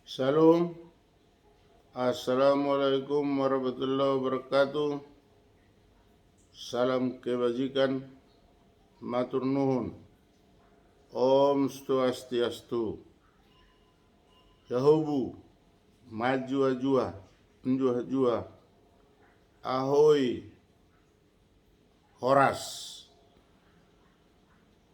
Salam. Assalamualaikum warahmatullahi wabarakatuh. Salam kebajikan. Matur nuhun. Om Swastiastu. Yahubu. Maju ajua. Unjuh ajua. Ahoy. Horas.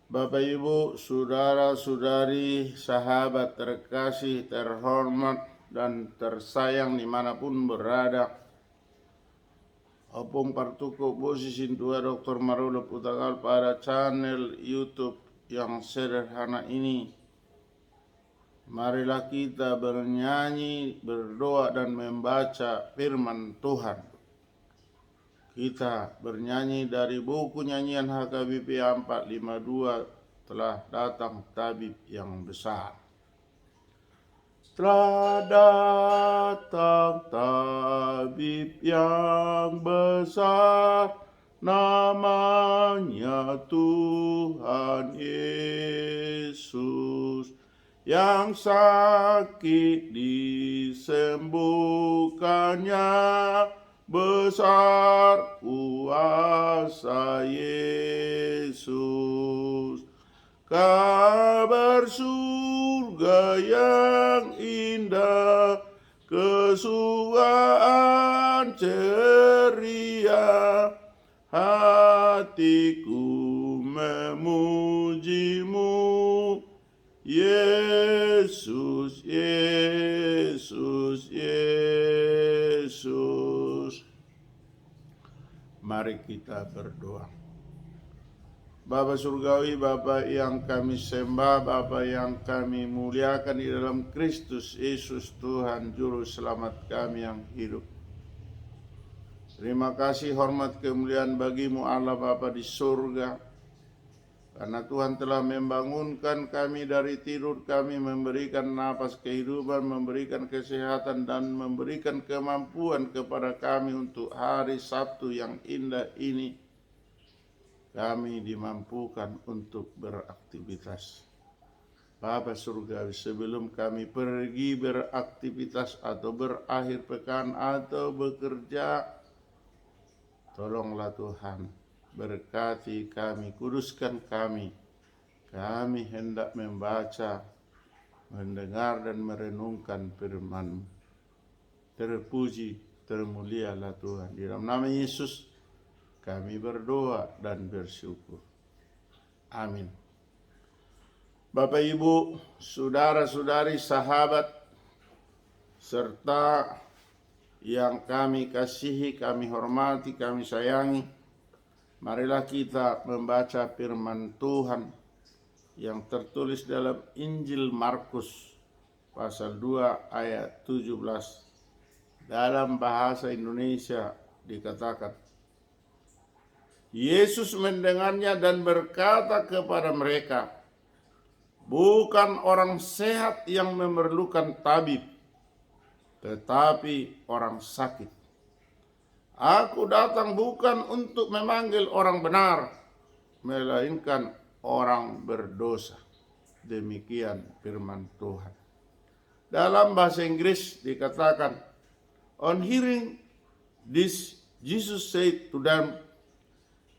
Bapak Ibu, saudara-saudari, sahabat terkasih, terhormat, dan tersayang dimanapun berada. Opung partuko posisi tua Dr. Marulo Putagal pada channel YouTube yang sederhana ini. Marilah kita bernyanyi, berdoa, dan membaca firman Tuhan. Kita bernyanyi dari buku nyanyian HKBP 452, telah datang tabib yang besar. Telah datang tabib yang besar, namanya Tuhan Yesus. Yang sakit disembuhkannya, besar kuasa Yesus. Kabar surga yang indah, kesukaan ceria, hatiku memujimu, Yesus, Yesus, Yesus. Mari kita berdoa. Bapa Surgawi, Bapa yang kami sembah, Bapa yang kami muliakan di dalam Kristus Yesus Tuhan Juru Selamat kami yang hidup. Terima kasih, hormat, kemuliaan bagimu Allah Bapa di surga. Karena Tuhan telah membangunkan kami dari tidur kami, memberikan napas kehidupan, memberikan kesehatan, dan memberikan kemampuan kepada kami untuk hari Sabtu yang indah ini. Kami dimampukan untuk beraktivitas. Bapa Surgawi, sebelum kami pergi beraktivitas atau berakhir pekan atau bekerja, tolonglah Tuhan, berkati kami, kuduskan kami. Kami hendak membaca, mendengar, dan merenungkan firman-Mu. Terpuji, termulialah Tuhan. Di dalam nama Yesus kami berdoa dan bersyukur. Amin. Bapak Ibu, saudara-saudari, sahabat, serta yang kami kasihi, kami hormati, kami sayangi, marilah kita membaca firman Tuhan yang tertulis dalam Injil Markus pasal 2 ayat 17. Dalam bahasa Indonesia dikatakan, Yesus mendengarnya dan berkata kepada mereka, bukan orang sehat yang memerlukan tabib, tetapi orang sakit. Aku datang bukan untuk memanggil orang benar, melainkan orang berdosa. Demikian firman Tuhan. Dalam bahasa Inggris dikatakan, on hearing this, Jesus said to them,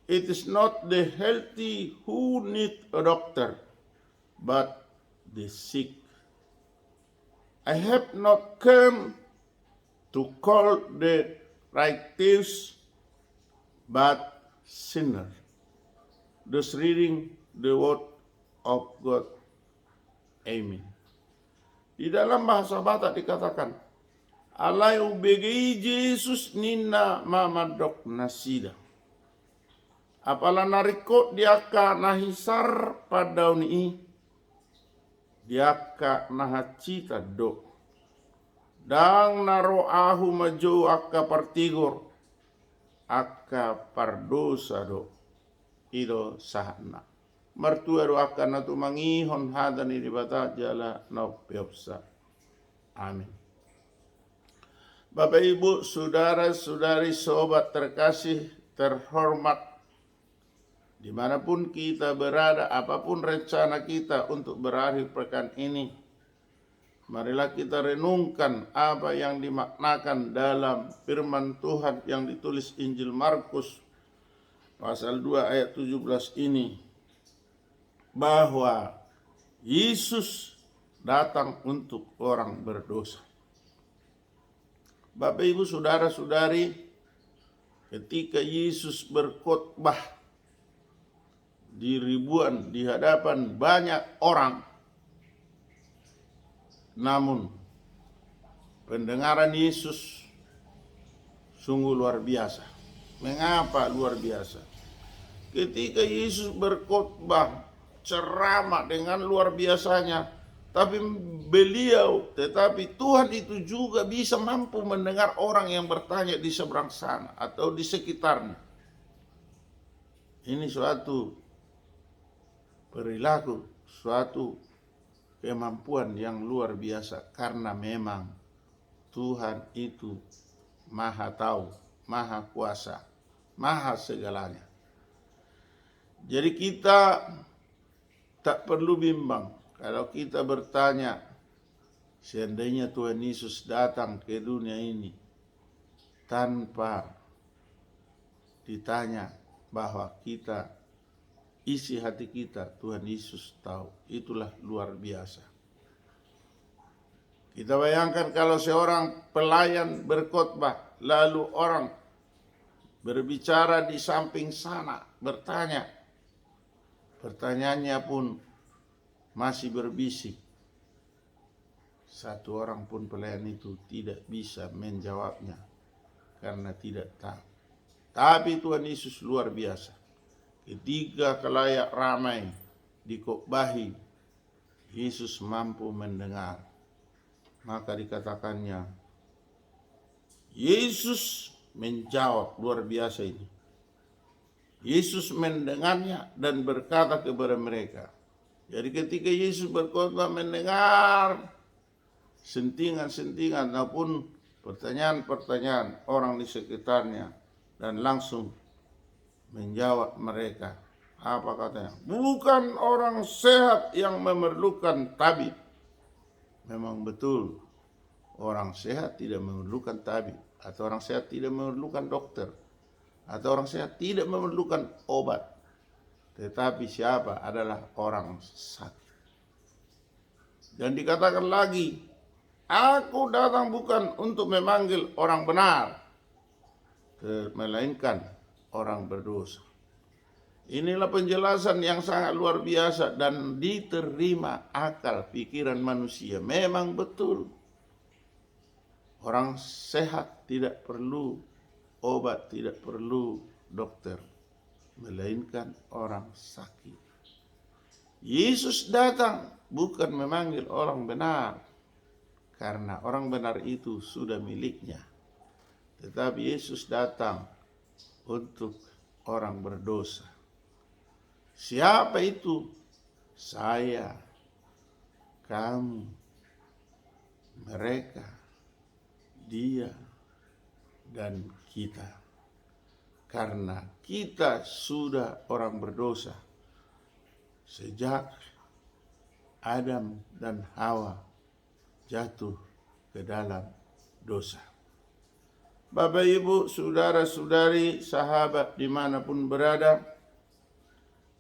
it is not the healthy who need a doctor, but the sick. I have not come to call the righteous, but sinner. Thus reading the word of God. Amen. Di dalam bahasa Batak dikatakan, alai ubegi Jesus nina mamadok nasida. Apala narikot diaka nahisar pada uni diaka nahacita do. Dang naro ahu maju akka partigor akka pardosa do. Ido sahana. Mertua do akka natu mangihon hadan ini bata jala no piopsa. Amin. Bapak Ibu, saudara-saudari, sobat terkasih, terhormat, dimanapun kita berada, apapun rencana kita untuk berakhir pekan ini, Marilah kita renungkan apa yang dimaknakan dalam firman Tuhan yang ditulis Injil Markus pasal 2 ayat 17 ini, bahwa Yesus datang untuk orang berdosa. Bapak Ibu saudara-saudari, ketika Yesus berkhotbah di ribuan, di hadapan banyak orang, namun pendengaran Yesus sungguh luar biasa. Mengapa luar biasa? Ketika Yesus berkhotbah, ceramah dengan luar biasanya, tetapi Tuhan itu juga bisa mampu mendengar orang yang bertanya di seberang sana atau di sekitarnya. Ini suatu perilaku, suatu kemampuan yang luar biasa, karena memang Tuhan itu maha tahu, maha kuasa, maha segalanya. Jadi kita tak perlu bimbang kalau kita bertanya, seandainya Tuhan Yesus datang ke dunia ini tanpa ditanya, bahwa kita, isi hati kita, Tuhan Yesus tahu. Itulah luar biasa. Kita bayangkan kalau seorang pelayan berkhotbah, lalu orang berbicara di samping sana, bertanya, pertanyaannya pun masih berbisik. Satu orang pun pelayan itu tidak bisa menjawabnya karena tidak tahu. Tapi Tuhan Yesus luar biasa. Ketika khalayak ramai dikhotbahi, Yesus mampu mendengar. Maka dikatakannya, Yesus menjawab, luar biasa ini. Yesus mendengarnya dan berkata kepada mereka. Jadi ketika Yesus berkhotbah, mendengar sentingan-sentingan maupun pertanyaan-pertanyaan orang di sekitarnya, dan langsung menjawab mereka. Apa katanya? Bukan orang sehat yang memerlukan tabib. Memang betul, orang sehat tidak memerlukan tabib, atau orang sehat tidak memerlukan dokter, atau orang sehat tidak memerlukan obat. Tetapi siapa? Adalah orang sakit. Dan dikatakan lagi, aku datang bukan untuk memanggil orang benar, melainkan orang berdosa. Inilah penjelasan yang sangat luar biasa dan diterima akal pikiran manusia. Memang betul, orang sehat tidak perlu obat, tidak perlu dokter, melainkan orang sakit. Yesus datang bukan memanggil orang benar, karena orang benar itu sudah miliknya. Tetapi Yesus datang untuk orang berdosa. Siapa itu? Saya, kamu, mereka, dia, dan kita. Karena kita sudah orang berdosa sejak Adam dan Hawa jatuh ke dalam dosa. Bapak, Ibu, saudara-saudari, sahabat dimanapun berada,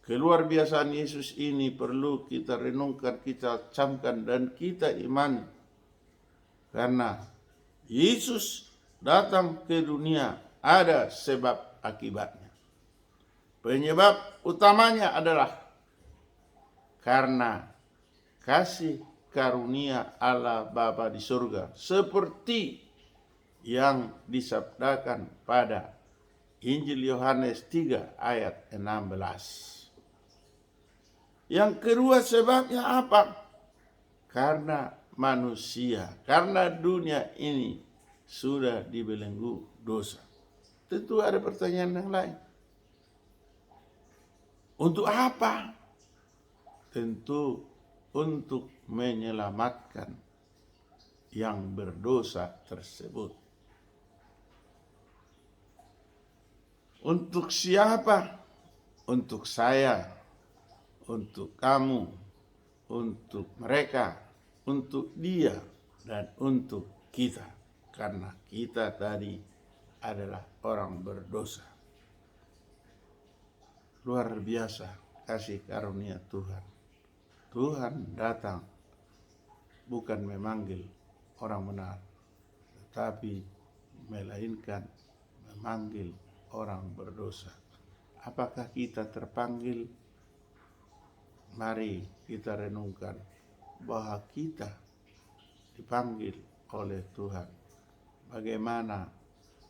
keluar biasaan Yesus ini perlu kita renungkan, kita camkan, dan kita imani. Karena Yesus datang ke dunia ada sebab akibatnya. Penyebab utamanya adalah karena kasih karunia Allah Bapa di surga, seperti yang disabdakan pada Injil Yohanes 3 ayat 16. Yang kedua sebabnya apa? Karena manusia, karena dunia ini sudah dibelenggu dosa. Tentu ada pertanyaan yang lain. Untuk apa? Tentu untuk menyelamatkan yang berdosa tersebut. Untuk siapa? Untuk saya, untuk kamu, untuk mereka untuk dia dan untuk kita, karena kita tadi adalah orang berdosa. Luar biasa kasih karunia Tuhan. Tuhan datang bukan memanggil orang benar, tetapi melainkan memanggil orang berdosa. Apakah kita terpanggil? Mari kita renungkan bahwa kita dipanggil oleh Tuhan. Bagaimana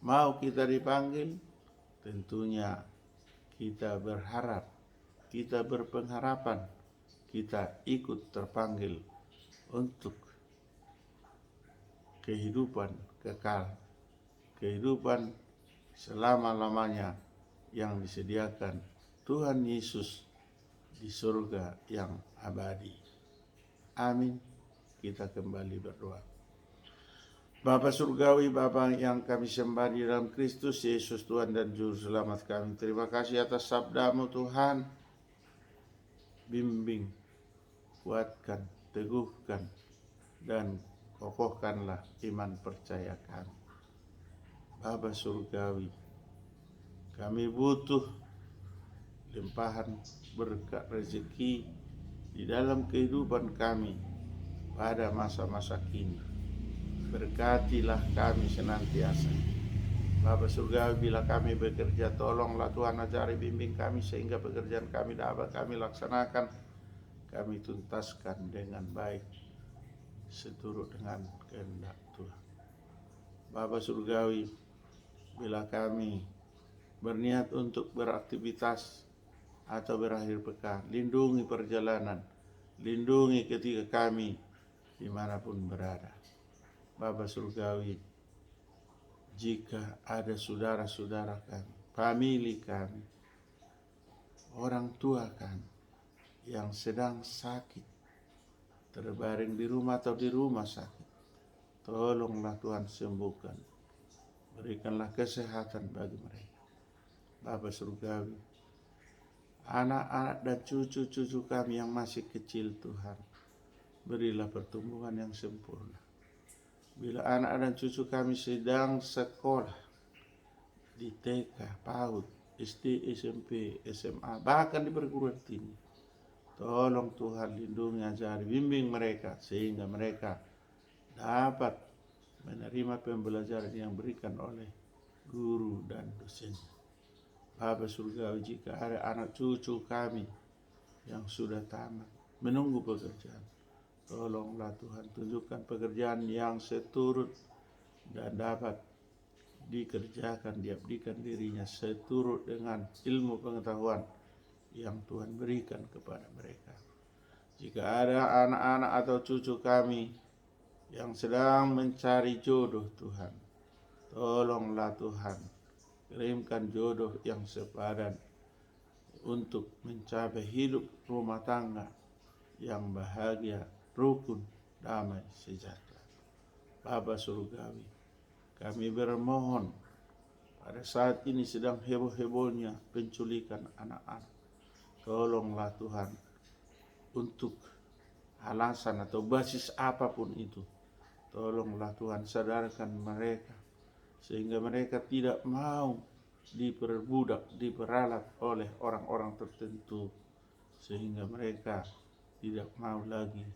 mau kita dipanggil? Tentunya kita berharap, kita berpengharapan, kita ikut terpanggil untuk kehidupan kekal, kehidupan selama-lamanya yang disediakan Tuhan Yesus di surga yang abadi. Amin. Kita kembali berdoa. Bapa Surgawi, Bapa yang kami sembah di dalam Kristus Yesus Tuhan dan Juru Selamat kami, terima kasih atas sabda-Mu Tuhan. Bimbing, kuatkan, teguhkan, dan kokohkanlah iman percaya kami. Bapa Surgawi, kami butuh limpahan berkat rezeki di dalam kehidupan kami pada masa-masa kini. Berkatilah kami senantiasa. Bapa Surgawi, bila kami bekerja, tolonglah Tuhan ajari bimbing kami sehingga pekerjaan kami dapat kami laksanakan, kami tuntaskan dengan baik seturut dengan kehendak Tuhan. Bapa Surgawi, bila kami berniat untuk beraktivitas atau berakhir pekan, lindungi perjalanan, lindungi ketika kami dimanapun berada. Bapa Surgawi, jika ada saudara-saudara kami, famili kami, orang tua kami yang sedang sakit, terbaring di rumah atau di rumah sakit, tolonglah Tuhan sembuhkan, berikanlah kesehatan bagi mereka. Bapa Surgawi, anak-anak dan cucu-cucu kami yang masih kecil Tuhan, berilah pertumbuhan yang sempurna. Bila anak dan cucu kami sedang sekolah di TK, PAUD, SD, SMP, SMA, bahkan di perguruan tinggi, tolong Tuhan lindungi, ajari, bimbing mereka sehingga mereka dapat menerima pembelajaran yang diberikan oleh guru dan dosen. Bapa Surgawi, jika ada anak cucu kami yang sudah tamat menunggu pekerjaan, tolonglah Tuhan tunjukkan pekerjaan yang seturut dan dapat dikerjakan, diabdikan dirinya seturut dengan ilmu pengetahuan yang Tuhan berikan kepada mereka. Jika ada anak-anak atau cucu kami yang sedang mencari jodoh Tuhan, tolonglah Tuhan kirimkan jodoh yang sepadan untuk mencapai hidup rumah tangga yang bahagia, rukun, damai, sejahtera. Bapa Surgawi, kami bermohon pada saat ini sedang heboh-hebohnya penculikan anak-anak. Tolonglah Tuhan untuk alasan atau basis apapun itu. Tolonglah Tuhan sadarkan mereka sehingga mereka tidak mau diperbudak, diperalat oleh orang-orang tertentu, sehingga mereka tidak mau lagi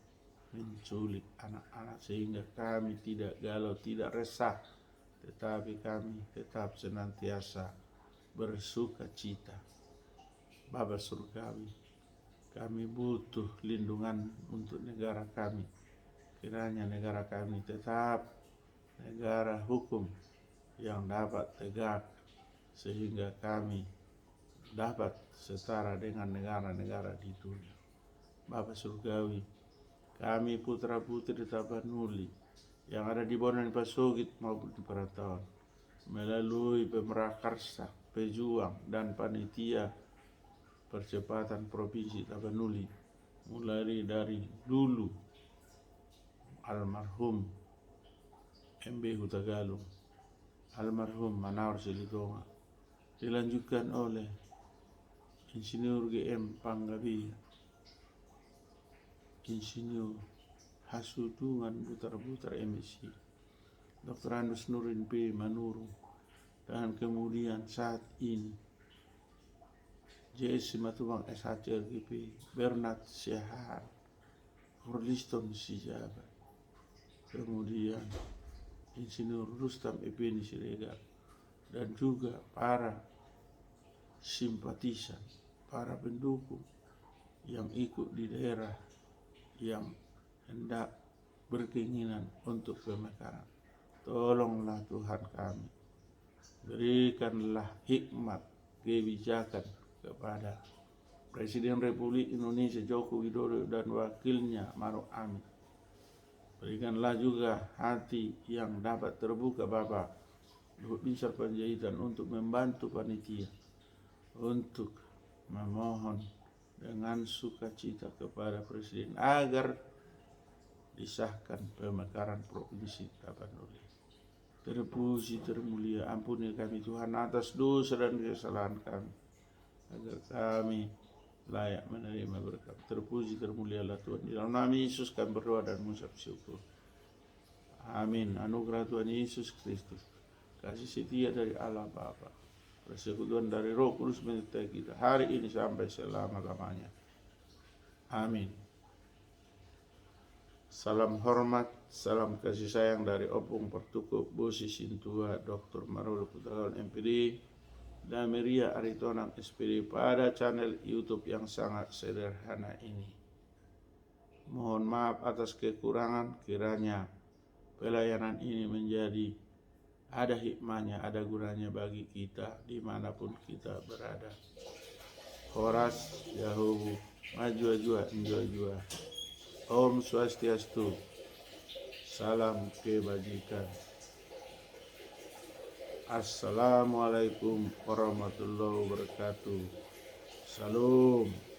menculik anak-anak, sehingga kami tidak galau, tidak resah, tetapi kami tetap senantiasa bersuka cita. Bapa Surgawi, kami butuh lindungan untuk negara kami. Kiranya negara kami tetap negara hukum yang dapat tegak, sehingga kami dapat setara dengan negara-negara di dunia. Bapa Surgawi, kami putra-putri Tapanuli yang ada di Bonan Pasogit maupun di Perantauan, melalui Pemrakarsa, Pejuang, dan Panitia Percepatan Provinsi Tapanuli, mulai dari dulu almarhum MB Hutagalung, almarhum Manaur Silitonga, dilanjutkan oleh Insinyur GM Panggabean, Insinyur Hasudungan putar-putar emisi Dr. Andus Nurin P. Manuru, dan kemudian saat ini JS Simatubang SHCRGP, Bernard Syahar, Furliston Sijabat, kemudian Insinyur Rustam Effendi Siregar, dan juga para simpatisan, para pendukung yang ikut di daerah yang hendak berkeinginan untuk pemekaran. Tolonglah Tuhan kami, berikanlah hikmat kebijakan kepada Presiden Republik Indonesia Joko Widodo dan wakilnya Maruf Amin. Berikanlah juga hati yang dapat terbuka Bapak Luhut Binsar Panjaitan untuk membantu panitia, untuk memohon dengan sukacita kepada Presiden agar disahkan pemekaran Provinsi Tapanuli. Terpuji termulia, ampuni kami Tuhan atas dosa dan kesalahan kami, agar kami layak menerima berkat. Terpuji termulialah Tuhan. Di dalam nama Yesus kami berdoa dan mengucap syukur. Amin. Anugerah Tuhan Yesus Kristus, kasih setia dari Allah Bapa, persekutuan dari Roh Kudus menyertai kita hari ini sampai selama-lamanya. Amin. Salam hormat, salam kasih sayang dari Opung Pertukup Bosi Sintua Dr. Marul Putrawan MPD dan Meria Aritonang SPD pada channel YouTube yang sangat sederhana ini. Mohon maaf atas kekurangan, kiranya pelayanan ini menjadi ada hikmahnya, ada gunanya bagi kita dimanapun kita berada. Horas Yahuwu Majua-jua Njua-jua. Om Swastiastu. Salam kebajikan. Assalamualaikum warahmatullahi wabarakatuh. Salam.